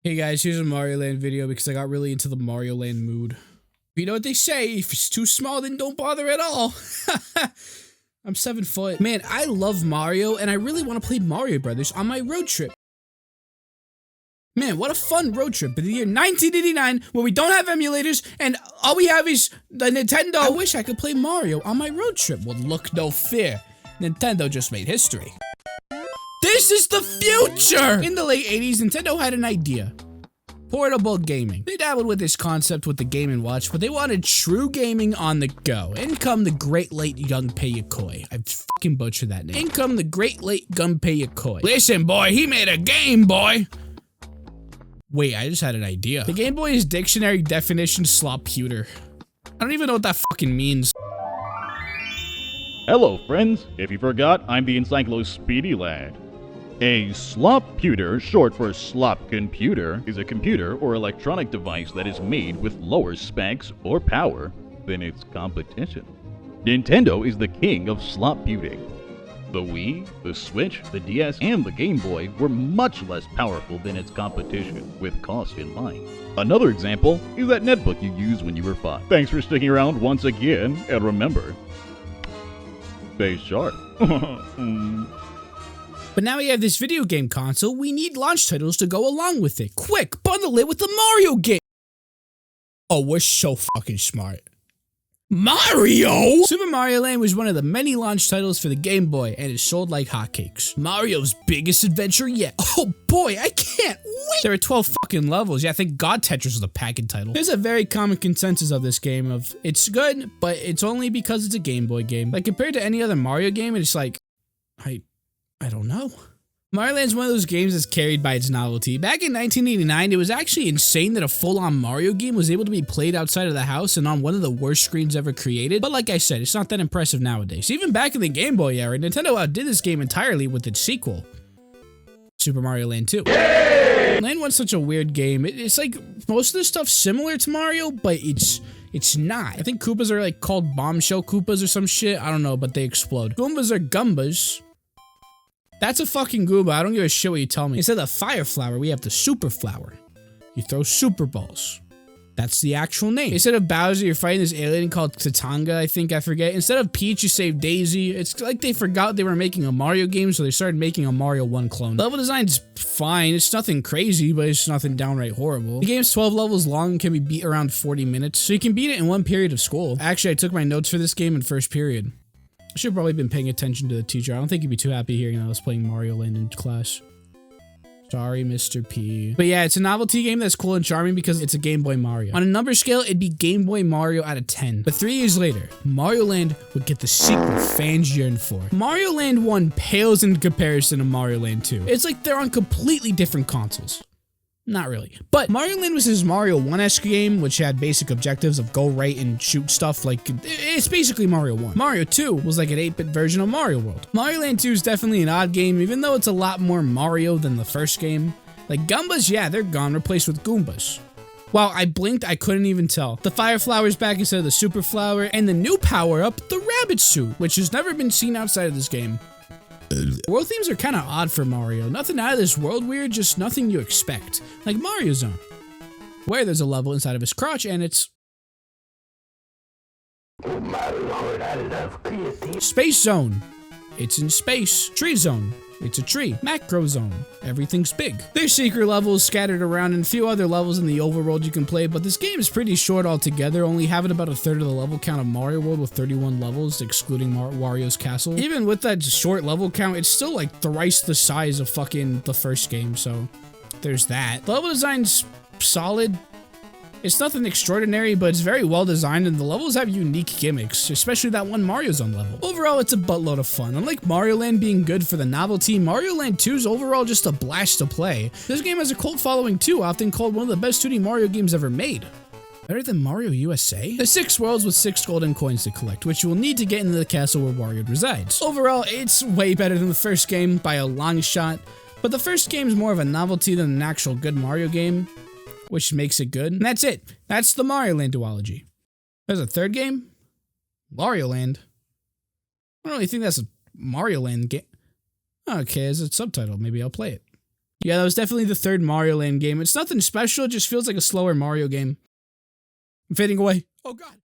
Hey guys, here's a Mario Land video because I got really into the Mario Land mood. You know what they say, if it's too small, then don't bother at all. I'm 7 foot. Man, I love Mario, and I really want to play Mario Brothers on my road trip. Man, what a fun road trip in the year 1989 where we don't have emulators and all we have is the Nintendo. I wish I could play Mario on my road trip. Well, look no fear. Nintendo just made history. This is the future! In the late 80s, Nintendo had an idea. Portable gaming. They dabbled with this concept with the Game & Watch, but they wanted true gaming on the go. In come the Great Late Gunpei Yokoi. I fucking butchered that name. In come the Great Late Gunpei Yokoi. Listen, boy, he made a Game Boy! Wait, I just had an idea. The Game Boy is dictionary definition slop-pewter. I don't even know what that fucking means. Hello, friends. If you forgot, I'm the Encyclopedia Lad. A slop-pewter, short for slop computer, is a computer or electronic device that is made with lower specs or power than its competition. Nintendo is the king of slop-pewting. The Wii, the Switch, the DS, and the Game Boy were much less powerful than its competition, with cost in mind. Another example is that netbook you used when you were 5. Thanks for sticking around once again, and remember, stay sharp. But now we have this video game console, we need launch titles to go along with it. Quick, bundle it with the Mario game! Oh, we're so fucking smart. Mario?! Super Mario Land was one of the many launch titles for the Game Boy, and it sold like hotcakes. Mario's biggest adventure yet. Oh boy, I can't wait! There are 12 fucking levels. Yeah, thank God Tetris was a package title. There's a very common consensus of this game of, it's good, but it's only because it's a Game Boy game. Like, compared to any other Mario game, it's like, I don't know. Mario Land's one of those games that's carried by its novelty. Back in 1989, it was actually insane that a full-on Mario game was able to be played outside of the house and on one of the worst screens ever created. But like I said, it's not that impressive nowadays. Even back in the Game Boy era, Nintendo outdid this game entirely with its sequel, Super Mario Land 2. Yay! Land 1's such a weird game. It's like, most of the stuff's similar to Mario, but it's not. I think Koopas are like called bombshell Koopas or some shit. I don't know, but they explode. Goombas are Gumbas. That's a fucking Goomba. I don't give a shit what you tell me. Instead of the Fire Flower, we have the Super Flower. You throw Super Balls. That's the actual name. Instead of Bowser, you're fighting this alien called Tatanga, I forget. Instead of Peach, you save Daisy. It's like they forgot they were making a Mario game, so they started making a Mario 1 clone. The level design's fine. It's nothing crazy, but it's nothing downright horrible. The game's 12 levels long and can be beat around 40 minutes, so you can beat it in one period of school. Actually, I took my notes for this game in first period. I should have probably been paying attention to the teacher. I don't think he'd be too happy hearing I was playing Mario Land in class. Sorry, Mr. P. But yeah, it's a novelty game that's cool and charming because it's a Game Boy Mario. On a number scale, it'd be Game Boy Mario out of 10. But 3 years later, Mario Land would get the sequel fans yearned for. Mario Land 1 pales in comparison to Mario Land 2. It's like they're on completely different consoles. Not really. But Mario Land was his Mario 1-esque game, which had basic objectives of go right and shoot stuff. Like, it's basically Mario 1. Mario 2 was like an 8-bit version of Mario World. Mario Land 2 is definitely an odd game, even though it's a lot more Mario than the first game. Like, Gumbas, yeah, they're gone, replaced with Goombas. Wow, I blinked, I couldn't even tell. The Fire Flower's back instead of the Super Flower, and the new power-up, the Rabbit Suit, which has never been seen outside of this game. World themes are kind of odd for Mario. Nothing out of this world weird, just nothing you expect. Like Mario Zone, where there's a level inside of his crotch and it's... Oh my lord, I love creativity. Space Zone. It's in space. Tree Zone. It's a tree. Macro Zone. Everything's big. There's secret levels scattered around and a few other levels in the overworld you can play, but this game is pretty short altogether, only having about a third of the level count of Mario World with 31 levels, excluding Wario's Castle. Even with that short level count, it's still like thrice the size of fucking the first game, so there's that. The level design's solid. It's nothing extraordinary, but it's very well designed and the levels have unique gimmicks, especially that one Mario Zone level. Overall, it's a buttload of fun. Unlike Mario Land being good for the novelty, Mario Land 2 is overall just a blast to play. This game has a cult following too, often called one of the best 2D Mario games ever made. Better than Mario USA? There's 6 worlds with 6 golden coins to collect, which you will need to get into the castle where Wario resides. Overall, it's way better than the first game by a long shot, but the first game's more of a novelty than an actual good Mario game, which makes it good. And that's it. That's the Mario Land duology. There's a third game? Wario Land. I don't really think that's a Mario Land game. Okay, as a subtitle, maybe I'll play it. Yeah, that was definitely the third Mario Land game. It's nothing special, it just feels like a slower Mario game. I'm fading away. Oh god.